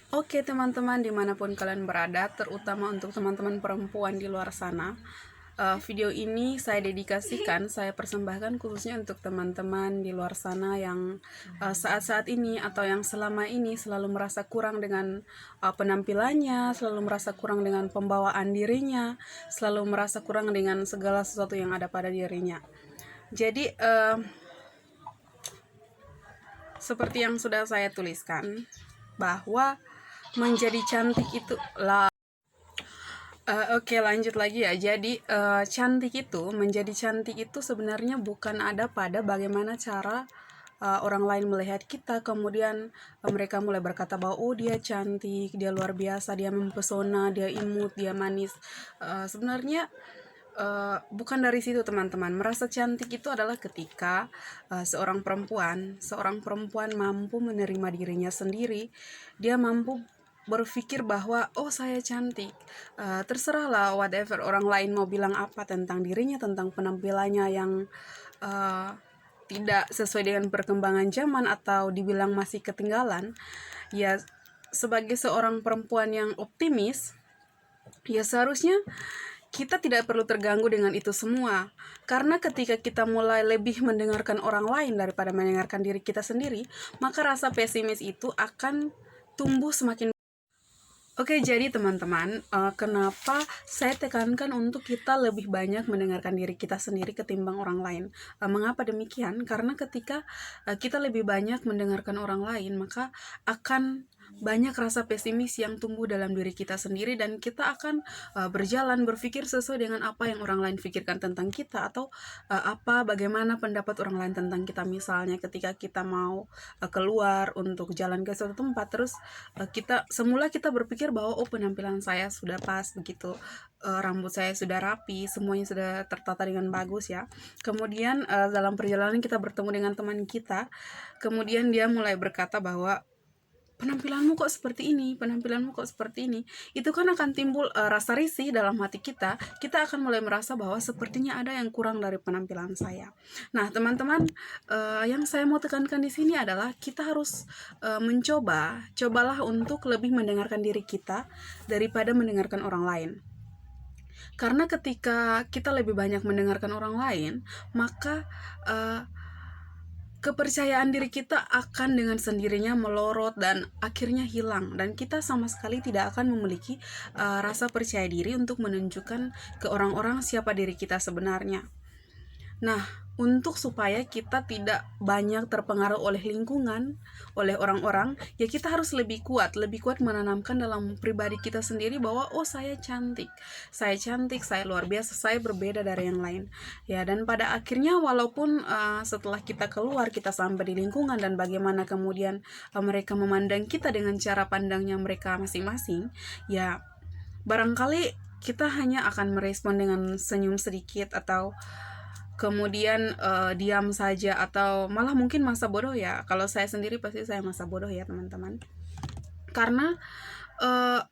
Oke teman-teman, dimanapun kalian berada, terutama untuk teman-teman perempuan di luar sana, video ini saya dedikasikan, saya persembahkan khususnya untuk teman-teman di luar sana yang saat-saat ini atau yang selama ini selalu merasa kurang dengan penampilannya, selalu merasa kurang dengan pembawaan dirinya, selalu merasa kurang dengan segala sesuatu yang ada pada dirinya. Jadi, seperti yang sudah saya tuliskan, bahwa menjadi cantik itu lah. Oke, lanjut lagi ya. Jadi cantik itu, menjadi cantik itu sebenarnya bukan ada pada bagaimana cara orang lain melihat kita, kemudian mereka mulai berkata bahwa oh dia cantik, dia luar biasa, dia mempesona, dia imut, dia manis. Sebenarnya bukan dari situ teman-teman. Merasa cantik itu adalah ketika seorang perempuan mampu menerima dirinya sendiri. Dia mampu berpikir bahwa oh saya cantik. Terserahlah whatever orang lain mau bilang apa tentang dirinya, tentang penampilannya yang uh, tidak sesuai dengan perkembangan zaman atau dibilang masih ketinggalan. Ya, sebagai seorang perempuan yang optimis, ya seharusnya kita tidak perlu terganggu dengan itu semua. Karena ketika kita mulai lebih mendengarkan orang lain daripada mendengarkan diri kita sendiri, maka rasa pesimis itu akan tumbuh semakin. Oke, jadi teman-teman, kenapa saya tekankan untuk kita lebih banyak mendengarkan diri kita sendiri ketimbang orang lain? Mengapa demikian? Karena ketika kita lebih banyak mendengarkan orang lain, maka akan banyak rasa pesimis yang tumbuh dalam diri kita sendiri dan kita akan berjalan berpikir sesuai dengan apa yang orang lain pikirkan tentang kita atau bagaimana pendapat orang lain tentang kita. Misalnya ketika kita mau keluar untuk jalan ke suatu tempat, terus kita berpikir bahwa oh penampilan saya sudah pas begitu, rambut saya sudah rapi, semuanya sudah tertata dengan bagus ya. Kemudian dalam perjalanan kita bertemu dengan teman kita, kemudian dia mulai berkata bahwa penampilanmu kok seperti ini, penampilanmu kok seperti ini. Itu kan akan timbul rasa risih dalam hati kita. Kita akan mulai merasa bahwa sepertinya ada yang kurang dari penampilan saya. Nah, teman-teman, yang saya mau tekankan di sini adalah kita harus cobalah untuk lebih mendengarkan diri kita daripada mendengarkan orang lain. Karena ketika kita lebih banyak mendengarkan orang lain, maka kepercayaan diri kita akan dengan sendirinya melorot dan akhirnya hilang, dan kita sama sekali tidak akan memiliki rasa percaya diri untuk menunjukkan ke orang-orang siapa diri kita sebenarnya. Nah, untuk supaya kita tidak banyak terpengaruh oleh lingkungan, oleh orang-orang, ya kita harus lebih kuat menanamkan dalam pribadi kita sendiri bahwa oh saya cantik, saya luar biasa, saya berbeda dari yang lain. Ya, dan pada akhirnya walaupun setelah kita keluar, kita sampai di lingkungan dan bagaimana kemudian mereka memandang kita dengan cara pandangnya mereka masing-masing, ya barangkali kita hanya akan merespon dengan senyum sedikit atau kemudian diam saja atau malah mungkin masa bodoh ya. Kalau saya sendiri pasti saya masa bodoh ya teman-teman. Karena uh,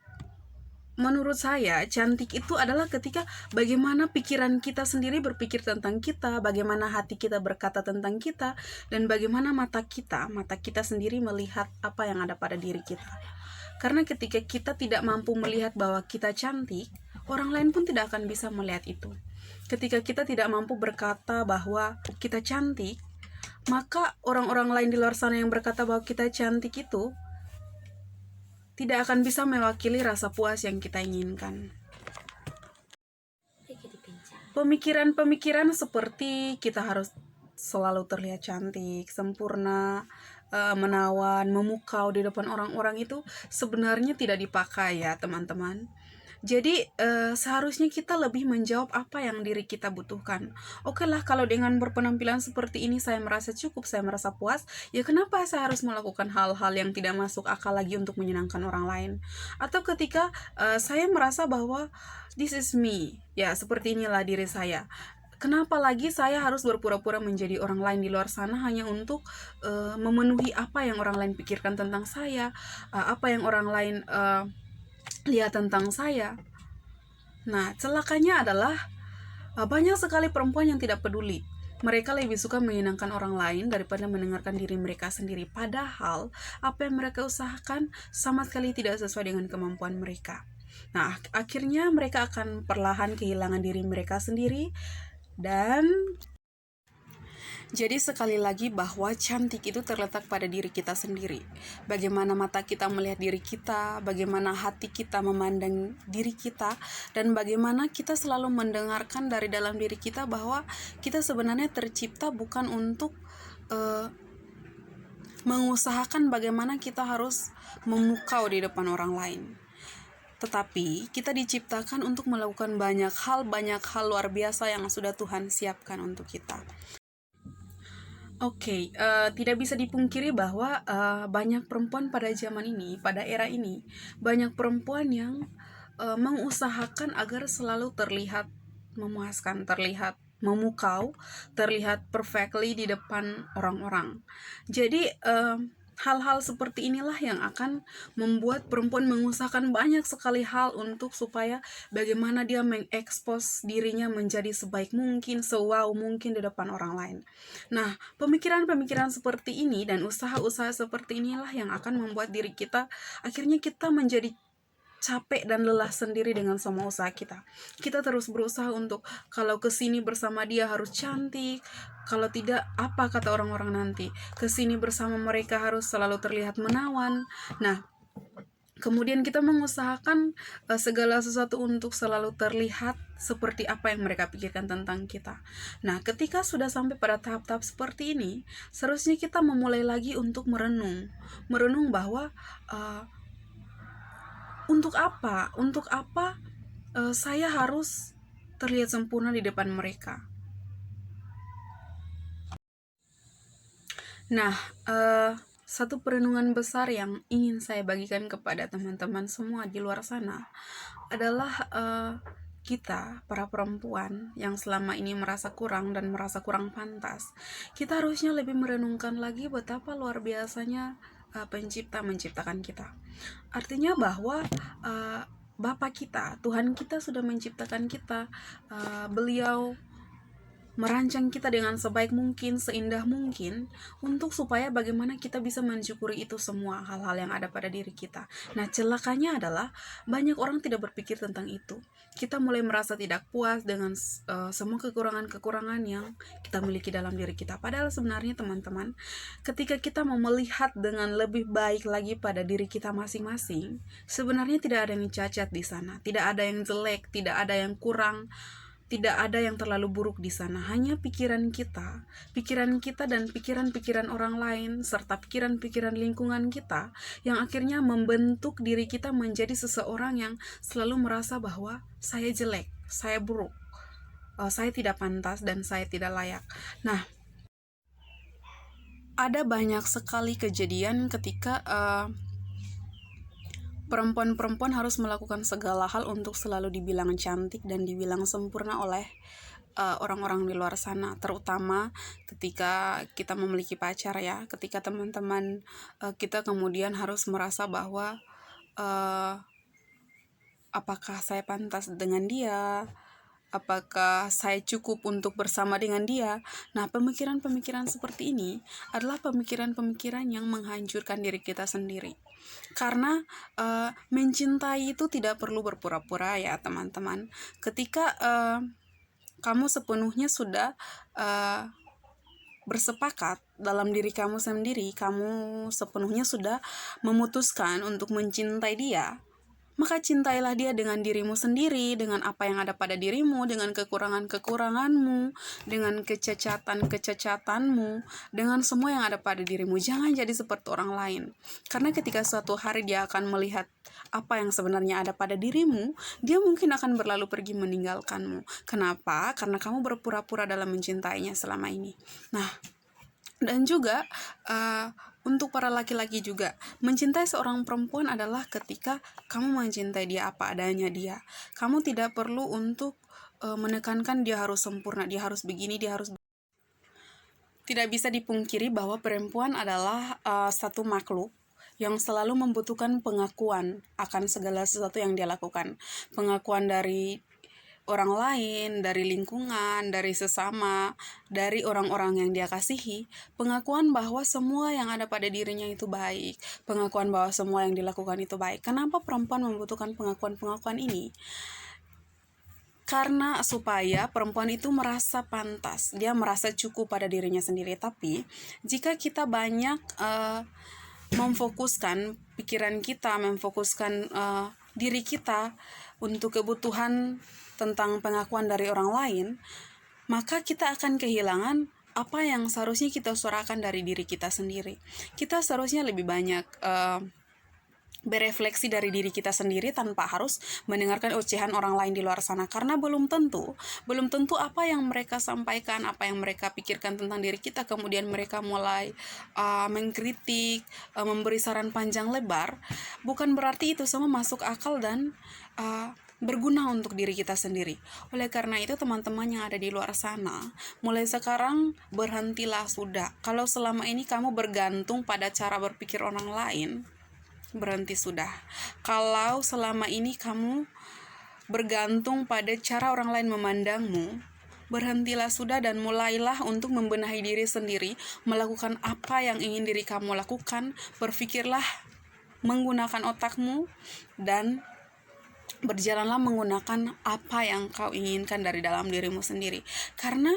menurut saya cantik itu adalah ketika bagaimana pikiran kita sendiri berpikir tentang kita, bagaimana hati kita berkata tentang kita, dan bagaimana mata kita sendiri melihat apa yang ada pada diri kita. Karena ketika kita tidak mampu melihat bahwa kita cantik, orang lain pun tidak akan bisa melihat itu. Ketika kita tidak mampu berkata bahwa kita cantik, maka orang-orang lain di luar sana yang berkata bahwa kita cantik itu tidak akan bisa mewakili rasa puas yang kita inginkan. Pemikiran-pemikiran seperti kita harus selalu terlihat cantik, sempurna, menawan, memukau di depan orang-orang itu sebenarnya tidak dipakai ya teman-teman. Jadi seharusnya kita lebih menjawab apa yang diri kita butuhkan. Oke lah, kalau dengan berpenampilan seperti ini saya merasa cukup, saya merasa puas, ya kenapa saya harus melakukan hal-hal yang tidak masuk akal lagi untuk menyenangkan orang lain? Atau ketika saya merasa bahwa this is me, ya seperti inilah diri saya. Kenapa lagi saya harus berpura-pura menjadi orang lain di luar sana hanya untuk memenuhi apa yang orang lain pikirkan tentang saya, apa yang orang lain lihat tentang saya. Nah, celakanya adalah banyak sekali perempuan yang tidak peduli. Mereka lebih suka menyenangkan orang lain daripada mendengarkan diri mereka sendiri. Padahal apa yang mereka usahakan sama sekali tidak sesuai dengan kemampuan mereka. Nah, akhirnya mereka akan perlahan kehilangan diri mereka sendiri. Dan jadi sekali lagi bahwa cantik itu terletak pada diri kita sendiri. Bagaimana mata kita melihat diri kita, bagaimana hati kita memandang diri kita, dan bagaimana kita selalu mendengarkan dari dalam diri kita bahwa kita sebenarnya tercipta bukan untuk mengusahakan bagaimana kita harus memukau di depan orang lain. Tetapi kita diciptakan untuk melakukan banyak hal luar biasa yang sudah Tuhan siapkan untuk kita. Oke, tidak bisa dipungkiri bahwa banyak perempuan pada zaman ini, pada era ini, banyak perempuan yang mengusahakan agar selalu terlihat memuaskan, terlihat memukau, terlihat perfectly di depan orang-orang. Jadi hal-hal seperti inilah yang akan membuat perempuan mengusahakan banyak sekali hal untuk supaya bagaimana dia mengekspos dirinya menjadi sebaik mungkin, sewow mungkin di depan orang lain. Nah, pemikiran-pemikiran seperti ini dan usaha-usaha seperti inilah yang akan membuat diri kita akhirnya kita menjadi capek dan lelah sendiri dengan semua usaha kita. Kita terus berusaha untuk kalau kesini bersama dia harus cantik, kalau tidak apa kata orang-orang nanti. Kesini bersama mereka harus selalu terlihat menawan. Nah, kemudian kita mengusahakan segala sesuatu untuk selalu terlihat seperti apa yang mereka pikirkan tentang kita. Nah, ketika sudah sampai pada tahap-tahap seperti ini, seharusnya kita memulai lagi untuk merenung bahwa untuk apa saya harus terlihat sempurna di depan mereka. Nah, satu perenungan besar yang ingin saya bagikan kepada teman-teman semua di luar sana adalah kita, para perempuan yang selama ini merasa kurang dan merasa kurang pantas, kita harusnya lebih merenungkan lagi betapa luar biasanya pencipta menciptakan kita. Artinya bahwa Bapa kita, Tuhan kita sudah menciptakan kita. Beliau merancang kita dengan sebaik mungkin, seindah mungkin, untuk supaya bagaimana kita bisa mensyukuri itu semua hal-hal yang ada pada diri kita. Nah, celakanya adalah banyak orang tidak berpikir tentang itu. Kita mulai merasa tidak puas dengan semua kekurangan-kekurangan yang kita miliki dalam diri kita. Padahal sebenarnya teman-teman, ketika kita mau melihat dengan lebih baik lagi pada diri kita masing-masing, sebenarnya tidak ada yang cacat di sana, tidak ada yang jelek, tidak ada yang kurang, tidak ada yang terlalu buruk di sana. Hanya pikiran kita dan pikiran-pikiran orang lain serta pikiran-pikiran lingkungan kita yang akhirnya membentuk diri kita menjadi seseorang yang selalu merasa bahwa saya jelek, saya buruk, saya tidak pantas dan saya tidak layak. Nah, ada banyak sekali kejadian ketika perempuan-perempuan harus melakukan segala hal untuk selalu dibilang cantik dan dibilang sempurna oleh orang-orang di luar sana, terutama ketika kita memiliki pacar ya, ketika teman-teman kita kemudian harus merasa bahwa apakah saya pantas dengan dia, apakah saya cukup untuk bersama dengan dia. Nah, pemikiran-pemikiran seperti ini adalah pemikiran-pemikiran yang menghancurkan diri kita sendiri. Karena mencintai itu tidak perlu berpura-pura ya teman-teman. Ketika kamu sepenuhnya sudah bersepakat dalam diri kamu sendiri, kamu sepenuhnya sudah memutuskan untuk mencintai dia, maka cintailah dia dengan dirimu sendiri, dengan apa yang ada pada dirimu, dengan kekurangan-kekuranganmu, dengan kecacatan-kecacatanmu, dengan semua yang ada pada dirimu. Jangan jadi seperti orang lain. Karena ketika suatu hari dia akan melihat apa yang sebenarnya ada pada dirimu, dia mungkin akan berlalu pergi meninggalkanmu. Kenapa? Karena kamu berpura-pura dalam mencintainya selama ini. Nah, dan juga untuk para laki-laki juga, mencintai seorang perempuan adalah ketika kamu mencintai dia apa adanya dia. Kamu tidak perlu untuk menekankan dia harus sempurna, dia harus begini, dia harus. Tidak bisa dipungkiri bahwa perempuan adalah satu makhluk yang selalu membutuhkan pengakuan akan segala sesuatu yang dia lakukan. Pengakuan dari orang lain, dari lingkungan, dari sesama, dari orang-orang yang dia kasihi, pengakuan bahwa semua yang ada pada dirinya itu baik, pengakuan bahwa semua yang dilakukan itu baik. Kenapa perempuan membutuhkan pengakuan-pengakuan ini? Karena supaya perempuan itu merasa pantas, dia merasa cukup pada dirinya sendiri. Tapi jika kita banyak memfokuskan pikiran kita, memfokuskan diri kita untuk kebutuhan tentang pengakuan dari orang lain, maka kita akan kehilangan apa yang seharusnya kita suarakan dari diri kita sendiri. Kita seharusnya lebih banyak berefleksi dari diri kita sendiri tanpa harus mendengarkan ocehan orang lain di luar sana, karena belum tentu apa yang mereka sampaikan, apa yang mereka pikirkan tentang diri kita, kemudian mereka mulai mengkritik, memberi saran panjang lebar, bukan berarti itu semua masuk akal dan berguna untuk diri kita sendiri. Oleh karena itu, teman-teman yang ada di luar sana, mulai sekarang berhentilah sudah. Kalau selama ini kamu bergantung pada cara berpikir orang lain, berhenti sudah. Kalau selama ini kamu bergantung pada cara orang lain memandangmu, berhentilah sudah dan mulailah untuk membenahi diri sendiri, melakukan apa yang ingin diri kamu lakukan. Berpikirlah menggunakan otakmu dan berjalanlah menggunakan apa yang kau inginkan dari dalam dirimu sendiri, karena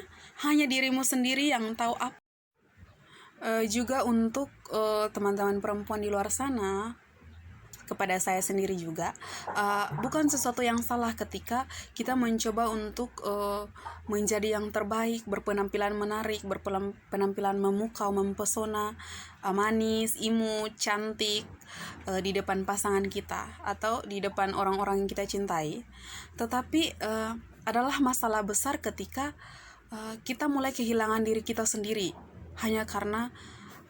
hanya dirimu sendiri yang tahu apa. Juga untuk teman-teman perempuan di luar sana, kepada saya sendiri juga, bukan sesuatu yang salah ketika kita mencoba untuk menjadi yang terbaik, berpenampilan menarik, berpenampilan memukau, mempesona, manis, imut, cantik di depan pasangan kita atau di depan orang-orang yang kita cintai. Tetapi adalah masalah besar ketika kita mulai kehilangan diri kita sendiri hanya karena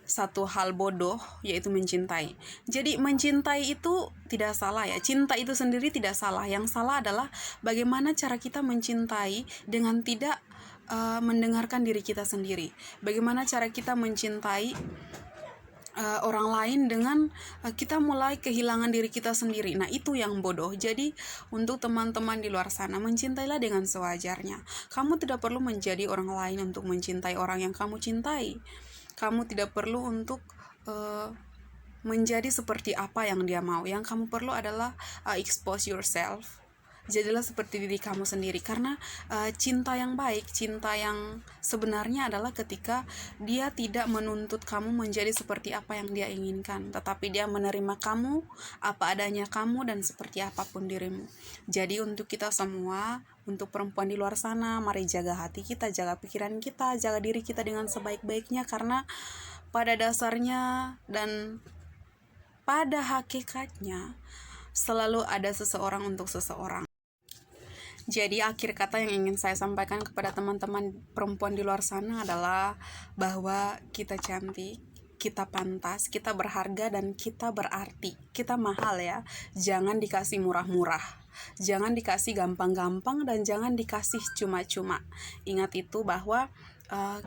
satu hal bodoh, yaitu mencintai. Jadi mencintai itu tidak salah ya, cinta itu sendiri tidak salah. Yang salah adalah bagaimana cara kita mencintai dengan tidak mendengarkan diri kita sendiri. Bagaimana cara kita mencintai orang lain dengan kita mulai kehilangan diri kita sendiri. Nah, itu yang bodoh. Jadi untuk teman-teman di luar sana, mencintailah dengan sewajarnya. Kamu tidak perlu menjadi orang lain untuk mencintai orang yang kamu cintai. Kamu tidak perlu untuk menjadi seperti apa yang dia mau. Yang kamu perlu adalah expose yourself. Jadilah seperti diri kamu sendiri, karena cinta yang baik, cinta yang sebenarnya adalah ketika dia tidak menuntut kamu menjadi seperti apa yang dia inginkan, tetapi dia menerima kamu apa adanya kamu dan seperti apapun dirimu. Jadi untuk kita semua, untuk perempuan di luar sana, mari jaga hati kita, jaga pikiran kita, jaga diri kita dengan sebaik-baiknya, karena pada dasarnya dan pada hakikatnya selalu ada seseorang untuk seseorang. Jadi akhir kata yang ingin saya sampaikan kepada teman-teman perempuan di luar sana adalah bahwa kita cantik, kita pantas, kita berharga, dan kita berarti. Kita mahal ya. Jangan dikasih murah-murah, jangan dikasih gampang-gampang, dan jangan dikasih cuma-cuma. Ingat itu bahwa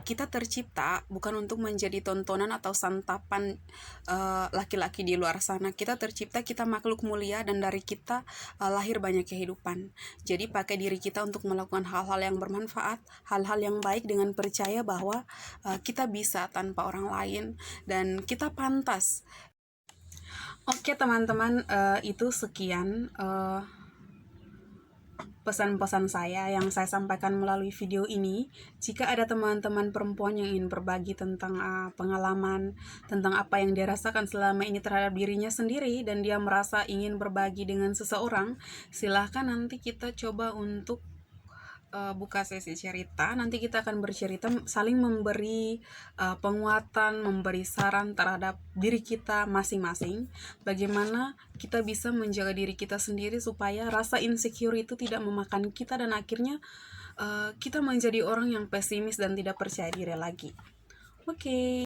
kita tercipta bukan untuk menjadi tontonan atau santapan laki-laki di luar sana. Kita tercipta, kita makhluk mulia, dan dari kita lahir banyak kehidupan. Jadi pakai diri kita untuk melakukan hal-hal yang bermanfaat, hal-hal yang baik, dengan percaya bahwa kita bisa tanpa orang lain dan kita pantas. Oke teman-teman, itu sekian pesan-pesan saya yang saya sampaikan melalui video ini. Jika ada teman-teman perempuan yang ingin berbagi tentang pengalaman, tentang apa yang dia rasakan selama ini terhadap dirinya sendiri, dan dia merasa ingin berbagi dengan seseorang, silahkan nanti kita coba untuk buka sesi cerita. Nanti kita akan bercerita, saling memberi penguatan, memberi saran terhadap diri kita masing-masing, bagaimana kita bisa menjaga diri kita sendiri supaya rasa insecure itu tidak memakan kita, dan akhirnya kita menjadi orang yang pesimis dan tidak percaya diri lagi. Oke.